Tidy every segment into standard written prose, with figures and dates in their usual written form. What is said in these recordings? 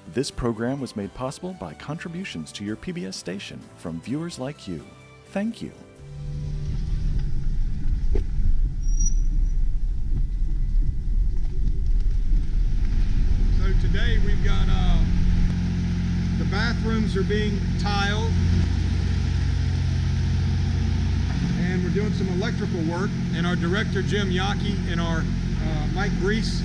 This program was made possible by contributions to your PBS station from viewers like you. Thank you. So today we've got the bathrooms are being tiled, and we're doing some electrical work, and our director Jim Yockey and our Mike Brees,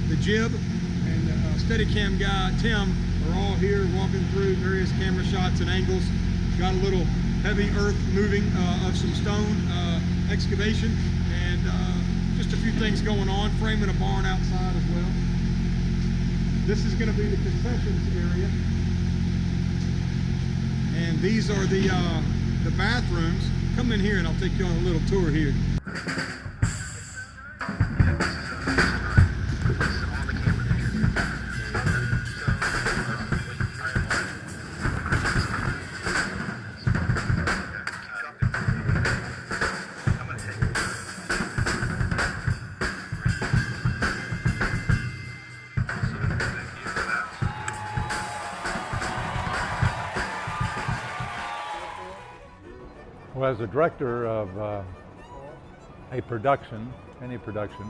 the jib, and Steadicam guy Tim are all here walking through various camera shots and angles. Got a little heavy earth moving of some stone excavation, and just a few things going on, framing a barn outside as well. This is going to be the concessions area, and these are the bathrooms. Come in here and I'll take you on a little tour here. Well, as a director of a production, any production,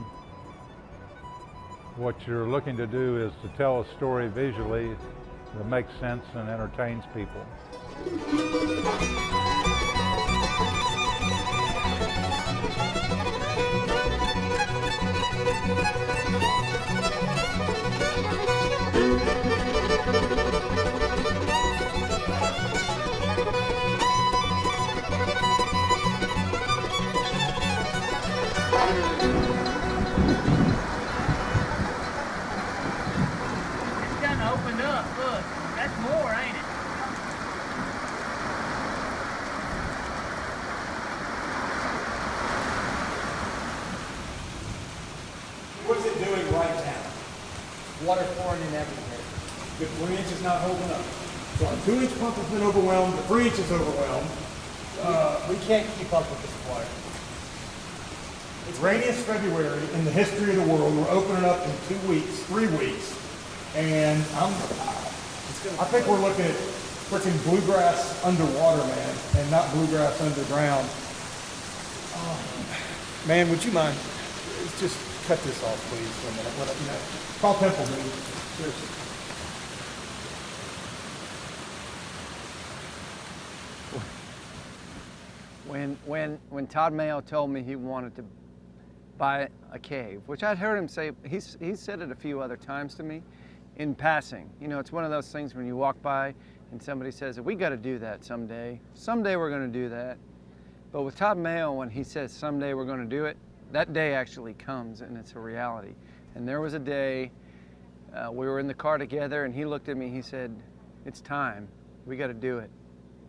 what you're looking to do is to tell a story visually that makes sense and entertains people. What's it doing right now? Water pouring in everything. The 3 inch is not holding up. So our 2 inch pump has been overwhelmed, the 3 inch is overwhelmed. We can't keep up with this water. It's rainiest February in the history of the world. We're opening up in 2 weeks, 3 weeks. And I think we're looking at freaking bluegrass underwater, man, and not bluegrass underground. Oh, man, would you mind? Just cut this off, please, for a minute. Call Temple, dude. Seriously. When Todd Mayo told me he wanted to buy a cave, which I'd heard him say, he's said it a few other times to me in passing. You know, it's one of those things when you walk by and somebody says, we got to do that someday. Someday we're going to do that. But with Todd Mayo, when he says someday we're going to do it, that day actually comes and it's a reality. And there was a day we were in the car together and he looked at me, he said, it's time, we got to do it.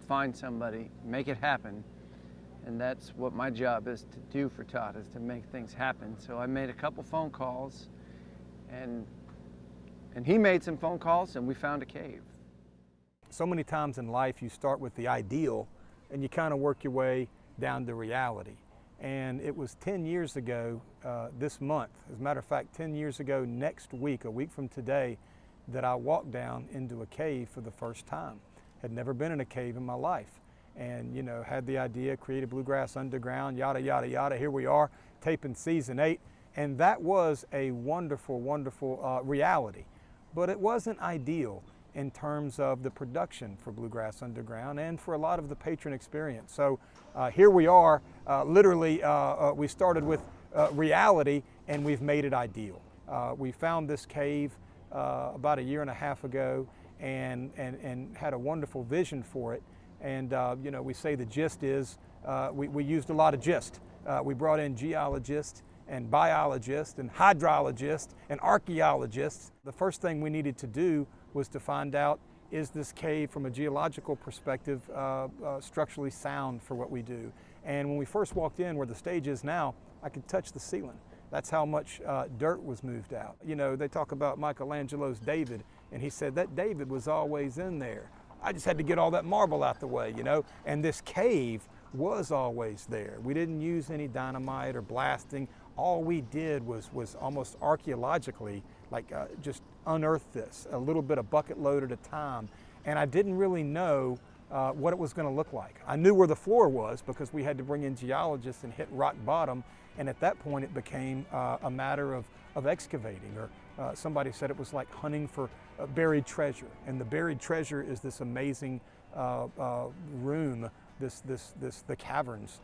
Find somebody, make it happen. And that's what my job is to do for Todd, is to make things happen. So I made a couple phone calls and he made some phone calls and we found a cave. So many times in life you start with the ideal and you kind of work your way down to reality. And it was 10 years ago this month, as a matter of fact, 10 years ago next week, a week from today, that I walked down into a cave for the first time. Had never been in a cave in my life. And, you know, had the idea, created Bluegrass Underground, yada, yada, yada. Here we are, taping season 8. And that was a wonderful, wonderful reality. But it wasn't ideal in terms of the production for Bluegrass Underground and for a lot of the patron experience. So here we are, literally we started with reality and we've made it ideal. We found this cave about a year and a half ago and had a wonderful vision for it. And you know, we say the gist is, we used a lot of gist. We brought in geologists and biologists and hydrologists and archaeologists. The first thing we needed to do was to find out, is this cave from a geological perspective structurally sound for what we do? And when we first walked in where the stage is now, I could touch the ceiling. That's how much dirt was moved out. You know, they talk about Michelangelo's David, and he said that David was always in there. I just had to get all that marble out the way, you know, and this cave was always there. We didn't use any dynamite or blasting. All we did was almost archaeologically, like just unearth this, a little bit, a bucket load at a time. And I didn't really know what it was going to look like. I knew where the floor was because we had to bring in geologists and hit rock bottom. And at that point, it became a matter of excavating, or somebody said it was like hunting for buried treasure. And the buried treasure is this amazing room, the Caverns,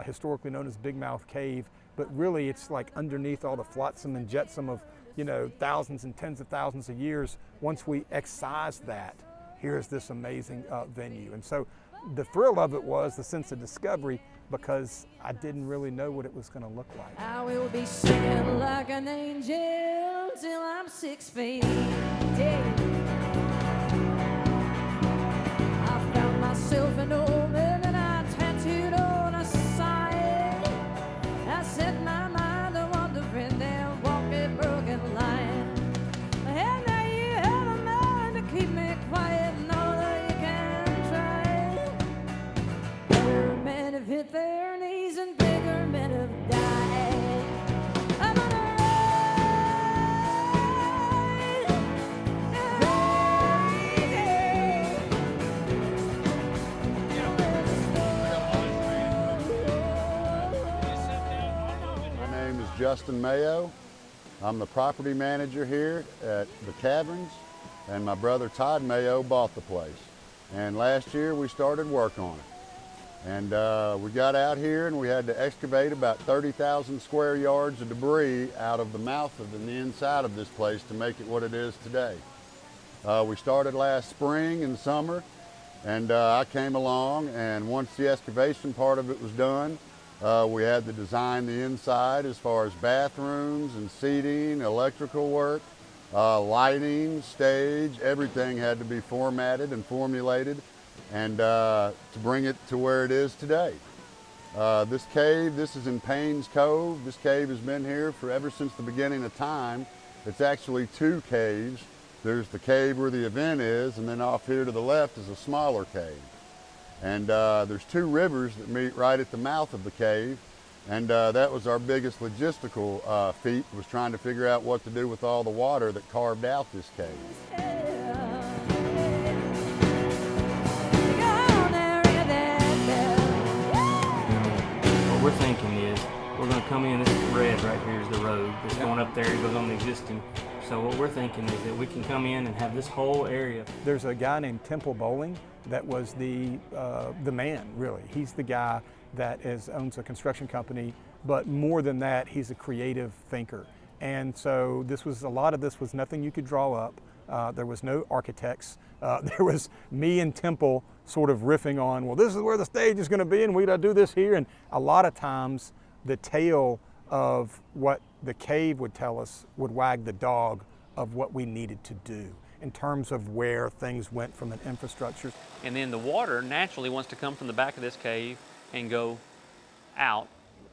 historically known as Big Mouth Cave. But really, it's like underneath all the flotsam and jetsam of, you know, thousands and tens of thousands of years. Once we excise that, here's this amazing venue. And so the thrill of it was the sense of discovery, because I didn't really know what it was going to look like. I will be singing like an angel till I'm 6 feet deep. I found myself an omen and I tattooed on a sign. I set my mind to wandering there, walking broken line. And now you have a mind to keep me quiet, and all that you can try. Bigger men have hit their knees and bigger men have died. I'm on a My name is Justin Mayo. I'm the property manager here at the Caverns, and my brother Todd Mayo bought the place. And last year we started work on it. And we got out here and we had to excavate about 30,000 square yards of debris out of the mouth of the inside of this place to make it what it is today. We started last spring and summer, and I came along, and once the excavation part of it was done, we had to design the inside as far as bathrooms and seating, electrical work, lighting, stage, everything had to be formatted and formulated, and to bring it to where it is today. This cave, this is in Payne's Cove. This cave has been here for ever since the beginning of time. It's actually two caves. There's the cave where the event is, and then off here to the left is a smaller cave. And there's two rivers that meet right at the mouth of the cave, and that was our biggest logistical feat, was trying to figure out what to do with all the water that carved out this cave. What we're thinking is we're going to come in, this red right here is the road that's going up there, it goes on the existing. So what we're thinking is that we can come in and have this whole area. There's a guy named Temple Bowling that was the man, really. He's the guy that owns a construction company, but more than that, he's a creative thinker. And so a lot of this was nothing you could draw up. There was no architects. There was me and Temple sort of riffing on, well, this is where the stage is going to be, and we got to do this here. And a lot of times, the tale of what the cave would tell us would wag the dog of what we needed to do in terms of where things went from an infrastructure. And then the water naturally wants to come from the back of this cave and go out.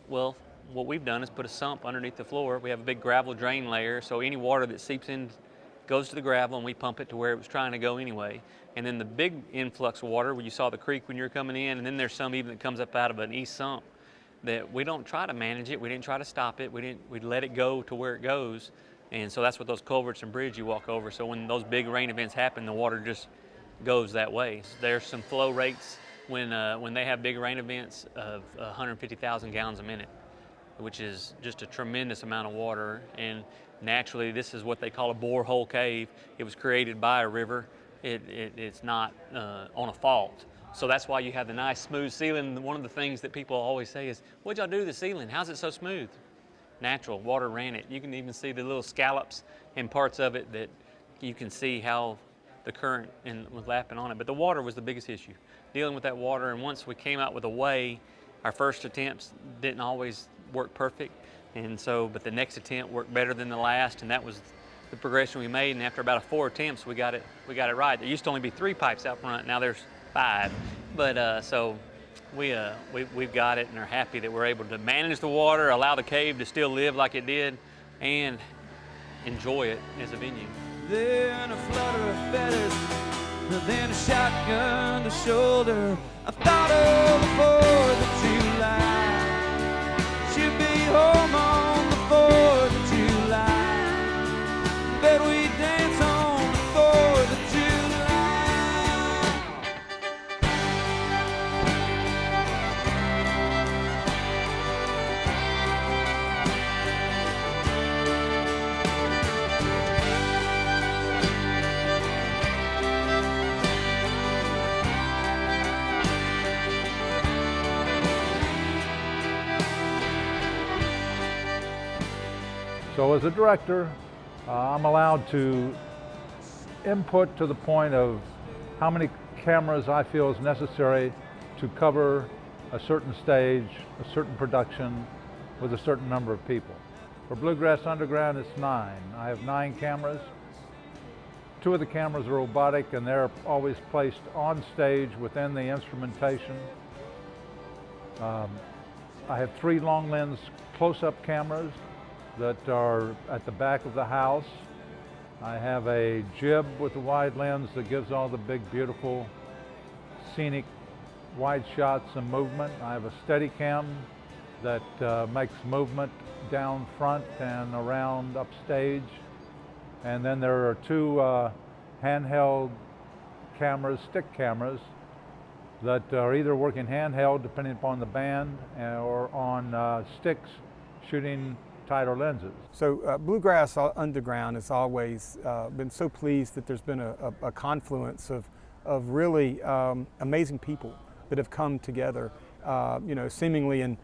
Well, what we've done is put a sump underneath the floor. We have a big gravel drain layer, so any water that seeps in goes to the gravel, and we pump it to where it was trying to go anyway. And then the big influx of water, where you saw the creek when you were coming in, and then there's some even that comes up out of an east sump, that we don't try to manage it, we didn't try to stop it, we'd let it go to where it goes. And so that's what those culverts and bridge you walk over. So when those big rain events happen, the water just goes that way. So there's some flow rates when they have big rain events of 150,000 gallons a minute, which is just a tremendous amount of water. And naturally, this is what they call a borehole cave. It was created by a river. It's not on a fault. So that's why you have the nice smooth ceiling. One of the things that people always say is, what'd y'all do to the ceiling? How's it so smooth? Natural, water ran it. You can even see the little scallops and parts of it that you can see how the current was lapping on it. But the water was the biggest issue, dealing with that water. And once we came out with a way, our first attempts didn't always work perfect. And so, but the next attempt worked better than the last, and that was the progression we made. And after about 4 attempts, we got it right. There used to only be 3 pipes out front. Now there's 5. But so we've got it and are happy that we're able to manage the water, allow the cave to still live like it did, and enjoy it as a venue. Then a flutter of feathers, then a shotgun to shoulder. I thought of the 4th of July. Should be home on the 4th of July. Bet we dance So as a director, I'm allowed to input to the point of how many cameras I feel is necessary to cover a certain stage, a certain production with a certain number of people. For Bluegrass Underground, it's 9. I have 9 cameras. 2 of the cameras are robotic and they're always placed on stage within the instrumentation. I have 3 long lens close-up cameras that are at the back of the house. I have a jib with a wide lens that gives all the big, beautiful, scenic wide shots and movement. I have a Steadicam that makes movement down front and around upstage. And then there are 2 handheld cameras, stick cameras, that are either working handheld depending upon the band or on sticks shooting tighter lenses. So Bluegrass Underground has always been so pleased that there's been a confluence of really amazing people that have come together, seemingly in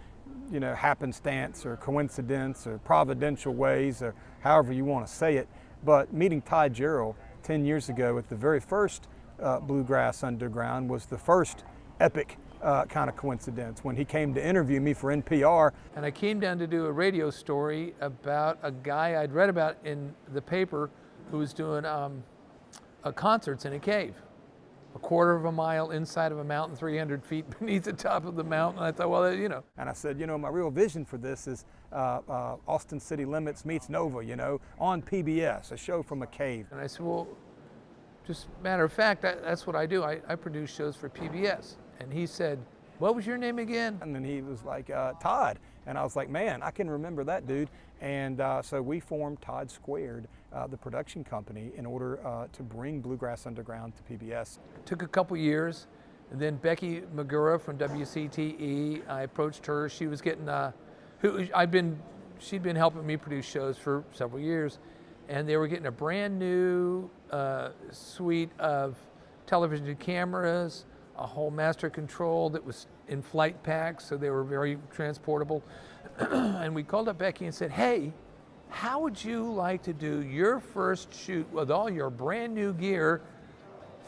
happenstance or coincidence or providential ways, or however you want to say it. But meeting Ty Gerald 10 years ago at the very first Bluegrass Underground was the first epic kind of coincidence when he came to interview me for NPR. And I came down to do a radio story about a guy I'd read about in the paper who was doing concerts in a cave, a quarter of a mile inside of a mountain, 300 feet beneath the top of the mountain. And I thought, well, And I said, my real vision for this is Austin City Limits meets Nova, on PBS, a show from a cave. And I said, well, just matter of fact, that's what I do. I produce shows for PBS. And he said, what was your name again? And then he was like, Todd. And I was like, man, I can remember that dude. And so we formed Todd Squared, the production company, in order to bring Bluegrass Underground to PBS. It took a couple years. And then Becky Magura from WCTE, I approached her. She was getting, she'd been helping me produce shows for several years. And they were getting a brand new suite of television cameras, a whole master control that was in flight packs, so they were very transportable. And we called up Becky and said, hey, how would you like to do your first shoot with all your brand new gear,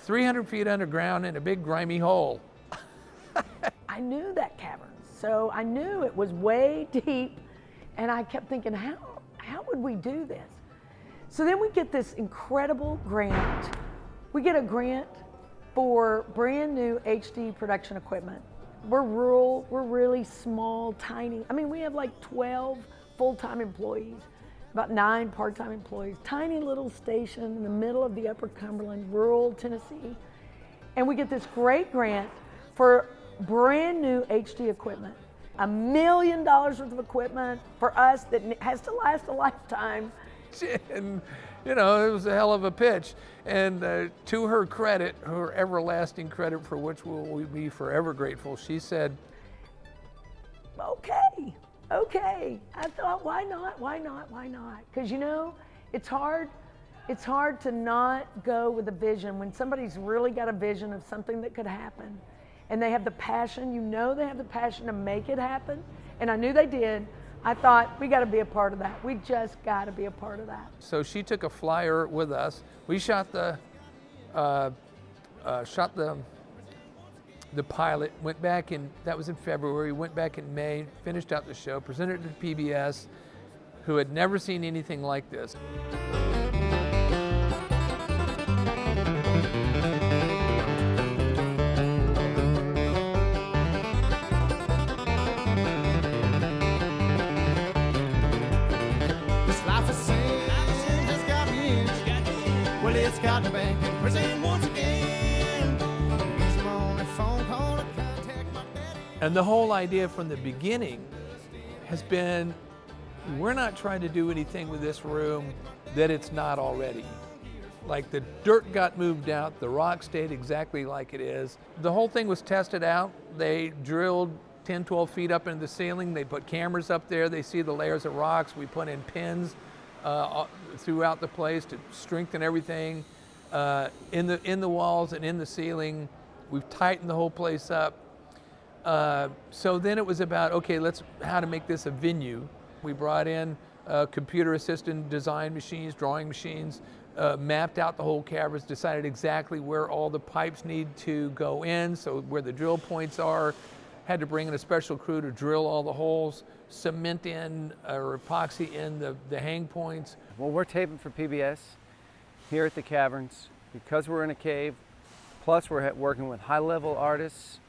300 feet underground in a big grimy hole? I knew that Caverns, so I knew it was way deep, and I kept thinking, how would we do this? So then we get this incredible grant. We get a grant for brand new HD production equipment. We're rural, we're really small, tiny. I mean, we have like 12 full-time employees, about 9 part-time employees, tiny little station in the middle of the Upper Cumberland, rural Tennessee. And we get this great grant for brand new HD equipment. $1 million worth of equipment for us that has to last a lifetime. And it was a hell of a pitch. And to her credit, her everlasting credit, for which we'll be forever grateful, she said, okay. I thought, why not? Because it's hard to not go with a vision when somebody's really got a vision of something that could happen. And they have the passion, they have the passion to make it happen. And I knew they did. I thought, we got to be a part of that. We just got to be a part of that. So she took a flyer with us. We shot the pilot, went back that was in February, went back in May, finished out the show, presented it to PBS, who had never seen anything like this. Got the bank in prison once again. Here's my only phone call to contact my daddy. And the whole idea from the beginning has been, we're not trying to do anything with this room that it's not already. Like the dirt got moved out, the rock stayed exactly like it is. The whole thing was tested out. They drilled 10, 12 feet up into the ceiling. They put cameras up there. They see the layers of rocks. We put in pins throughout the place to strengthen everything in the walls and in the ceiling. We've tightened the whole place up. So then it was about, okay, how to make this a venue. We brought in computer-assisted design machines, drawing machines, mapped out the whole caverns, decided exactly where all the pipes need to go in, so where the drill points are. Had to bring in a special crew to drill all the holes, cement in or epoxy in the hang points. Well, we're taping for PBS here at the Caverns because we're in a cave, plus we're working with high-level artists.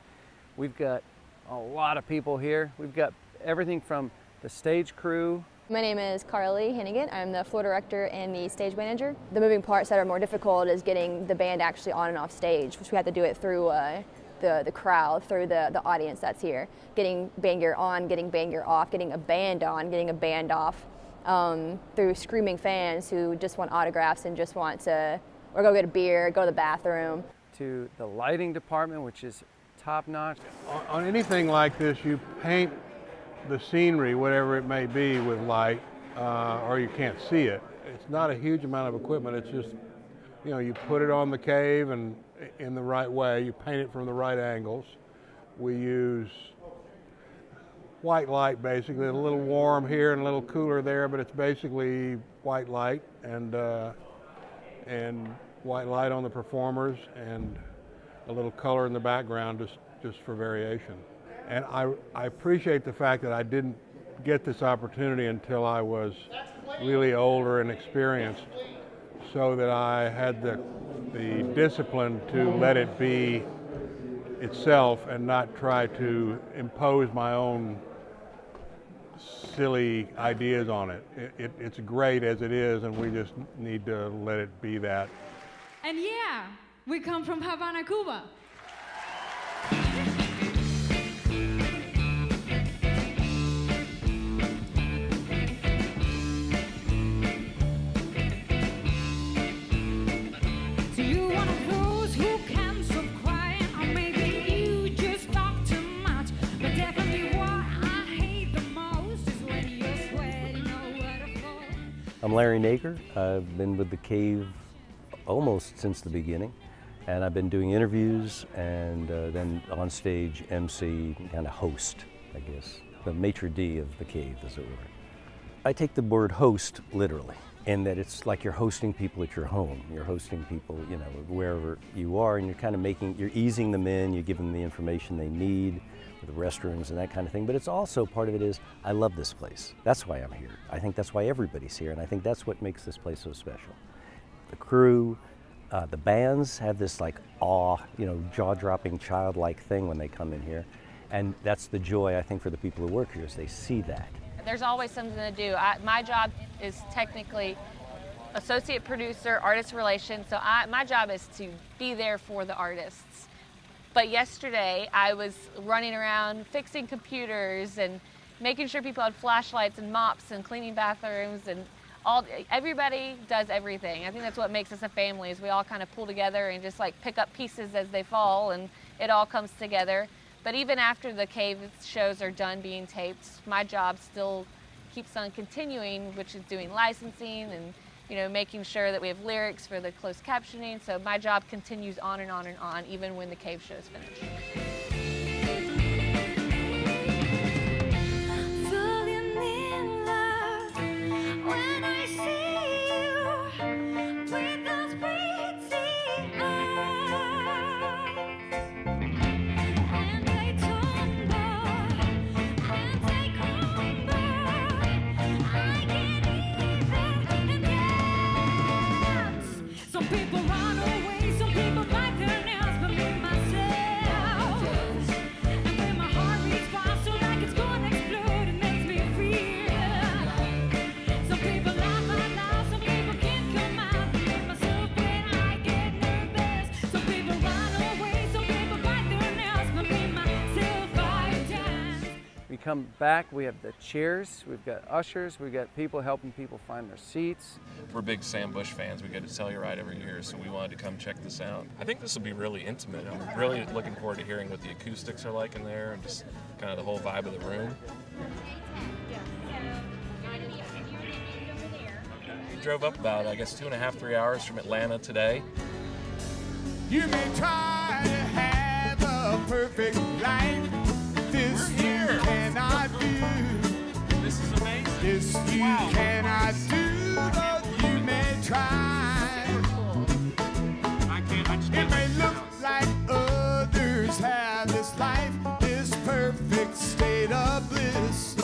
We've got a lot of people here. We've got everything from the stage crew. My name is Carly Hannigan. I'm the floor director and the stage manager. The moving parts that are more difficult is getting the band actually on and off stage, which we have to do it through the crowd, through the audience that's here. Getting band gear on, getting band gear off, getting a band on, getting a band off, through screaming fans who just want autographs and just want to, or go get a beer, go to the bathroom. To the lighting department, which is top notch. On anything like this, you paint the scenery, whatever it may be, with light, or you can't see it. It's not a huge amount of equipment. It's just, you know, you put it on the cave and in the right way, you paint it from the right angles. We use white light, basically, a little warm here and a little cooler there, but it's basically white light and white light on the performers and a little color in the background just for variation. And I appreciate the fact that I didn't get this opportunity until I was really older and experienced, so that I had the discipline to let it be itself and not try to impose my own silly ideas on it. It's great as it is, and we just need to let it be that. And yeah, we come from Havana, Cuba. I'm Larry Nager. I've been with the Cave almost since the beginning, and I've been doing interviews and then on stage MC, kind of host, I guess, the maitre d' of the Cave, as it were. I take the word host literally, in that it's like you're hosting people at your home. You're hosting people, you know, wherever you are, and you're kind of you're easing them in, you give them the information they need, the restrooms and that kind of thing, but it's also, part of it is, I love this place. That's why I'm here. I think that's why everybody's here, and I think that's what makes this place so special. The crew, the bands have this like awe, you know, jaw-dropping, childlike thing when they come in here, and that's the joy, I think, for the people who work here, is they see that. There's always something to do. My job is technically associate producer, artist relations, so my job is to be there for the artists. But yesterday, I was running around fixing computers and making sure people had flashlights and mops and cleaning bathrooms, and everybody does everything. I think that's what makes us a family, is we all kind of pull together and just like pick up pieces as they fall, and it all comes together. But even after the Cave shows are done being taped, my job still keeps on continuing, which is doing licensing and, you know, making sure that we have lyrics for the closed captioning. So my job continues on and on and on, even when the Cave show is finished. Come back, we have the cheers, we've got ushers, we've got people helping people find their seats. We're big Sam Bush fans. We go to Telluride every year, so we wanted to come check this out. I think this will be really intimate. I'm really looking forward to hearing what the acoustics are like in there and just kind of the whole vibe of the room. We drove up about, I guess, 2.5, 3 hours from Atlanta today. You may try to have a perfect life. This you cannot do. This is amazing. This you cannot do, though you may try. It may look like others have this life, this perfect state of bliss.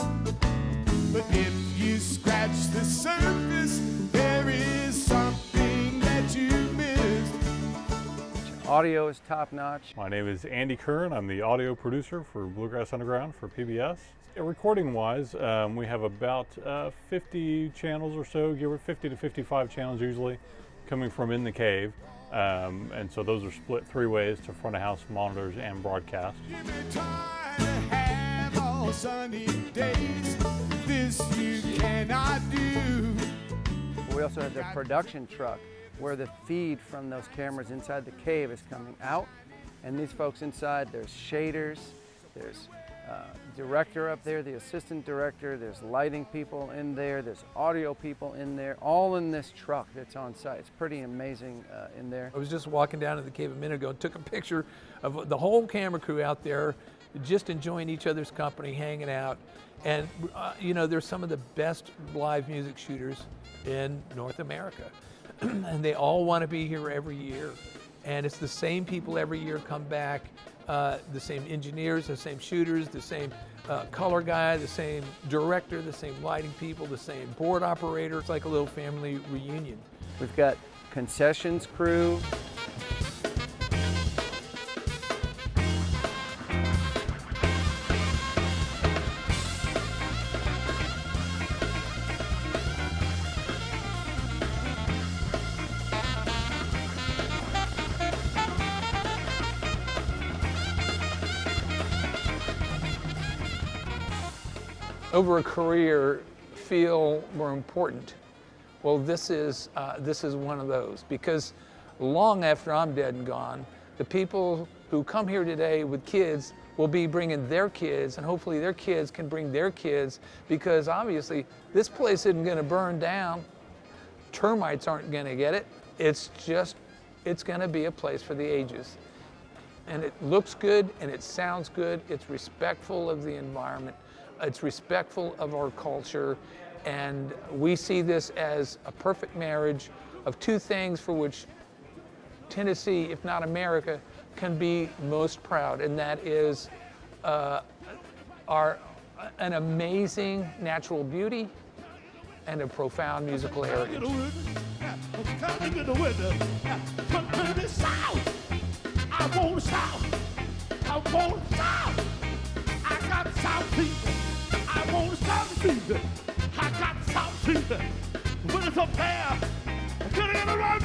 But if you scratch the surface, there is something that you missed. Audio is top notch. My name is Andy Kern. I'm the audio producer for Bluegrass Underground for PBS. Recording wise, we have about 50 channels or so, 50 to 55 channels usually, coming from in the cave. And so those are split 3 ways to front of house monitors and broadcast. This you cannot do. We also have the production truck where the feed from those cameras inside the cave is coming out. And these folks inside, there's shaders, there's director up there, the assistant director, there's lighting people in there, there's audio people in there, all in this truck that's on site. It's pretty amazing in there. I was just walking down to the cave a minute ago and took a picture of the whole camera crew out there just enjoying each other's company, hanging out. And you know, there's some of the best live music shooters in North America. And they all want to be here every year. And it's the same people every year come back, the same engineers, the same shooters, the same color guy, the same director, the same lighting people, the same board operator. It's like a little family reunion. We've got concessions crew. Over a career, feel more important. Well, this is one of those, because long after I'm dead and gone, the people who come here today with kids will be bringing their kids, and hopefully their kids can bring their kids, because obviously this place isn't going to burn down. Termites aren't going to get it. It's going to be a place for the ages. And it looks good and it sounds good. It's respectful of the environment. It's respectful of our culture, and we see this as a perfect marriage of 2 things for which Tennessee, if not America, can be most proud, and that is an amazing natural beauty and a profound musical heritage. I got South people. I want to stop the season. I got South people. When it's up there, I'm gonna get it right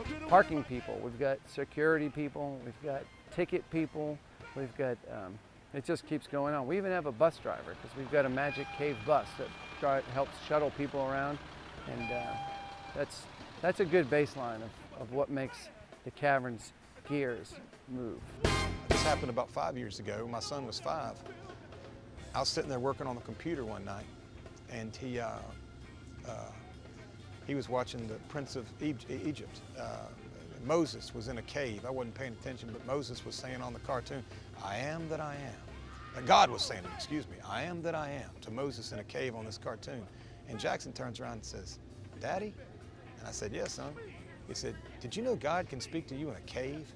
there. Parking people. We've got security people. We've got ticket people. We've got, it just keeps going on. We even have a bus driver, because we've got a Magic Cave bus that helps shuttle people around. And that's a good baseline of what makes the Caverns gears move. This happened about 5 years ago. My son was 5. I was sitting there working on the computer one night, and he was watching the Prince of Egypt. Moses was in a cave. I wasn't paying attention, but Moses was saying on the cartoon, "I am that I am." God was saying, excuse me, "I am that I am," to Moses in a cave on this cartoon. And Jackson turns around and says, "Daddy?" And I said, "Yes, son." He said, "Did you know God can speak to you in a cave?"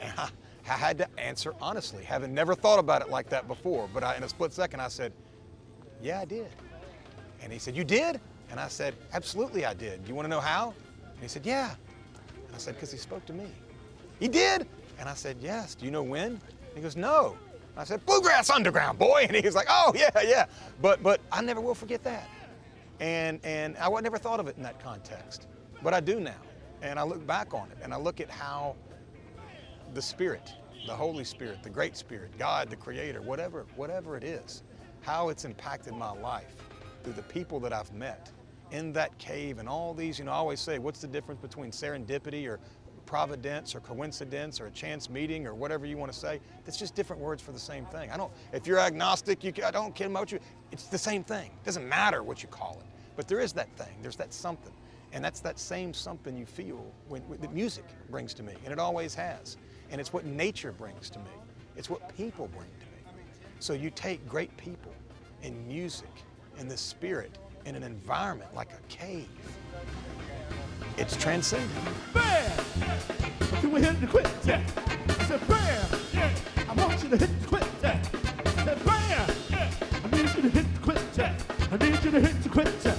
And I had to answer honestly, having never thought about it like that before. But in a split second, I said, "Yeah, I did." And he said, "You did?" And I said, "Absolutely I did. You want to know how?" And he said, "Yeah." And I said, "Because he spoke to me." "He did?" And I said, "Yes." "Do you know when?" And he goes, "No." And I said, "Bluegrass Underground, boy." And he was like, "Oh, yeah. But I never will forget that. And I never thought of it in that context. But I do now. And I look back on it, and I look at how the Spirit, the Holy Spirit, the Great Spirit, God, the Creator, whatever it is, how it's impacted my life through the people that I've met in that cave and all these, I always say, what's the difference between serendipity or providence or coincidence or a chance meeting or whatever you want to say? It's just different words for the same thing. If you're agnostic, I don't care about you. It's the same thing. It doesn't matter what you call it. But there is that thing. There's that something. And that's that same something you feel when the music brings to me, and it always has. And it's what nature brings to me. It's what people bring to me. So you take great people and music and the spirit in an environment like a cave. It's transcendent. Bam! Can we hit the quit? Yeah. I said, bam! Yeah. I want you to hit the quit. Yeah. I said, bam! Yeah. I need you to hit the quit. Yeah. I need you to hit the quit. Yeah.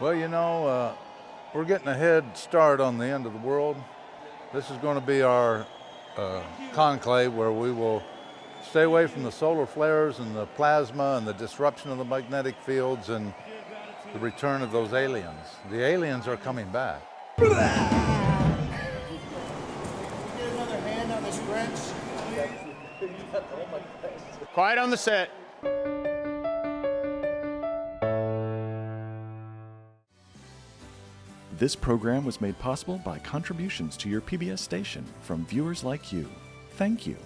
Well, you know, we're getting a head start on the end of the world. This is going to be our conclave where we will stay away from the solar flares and the plasma and the disruption of the magnetic fields and the return of those aliens. The aliens are coming back. Get another hand on this wrench. Quiet on the set. This program was made possible by contributions to your PBS station from viewers like you. Thank you.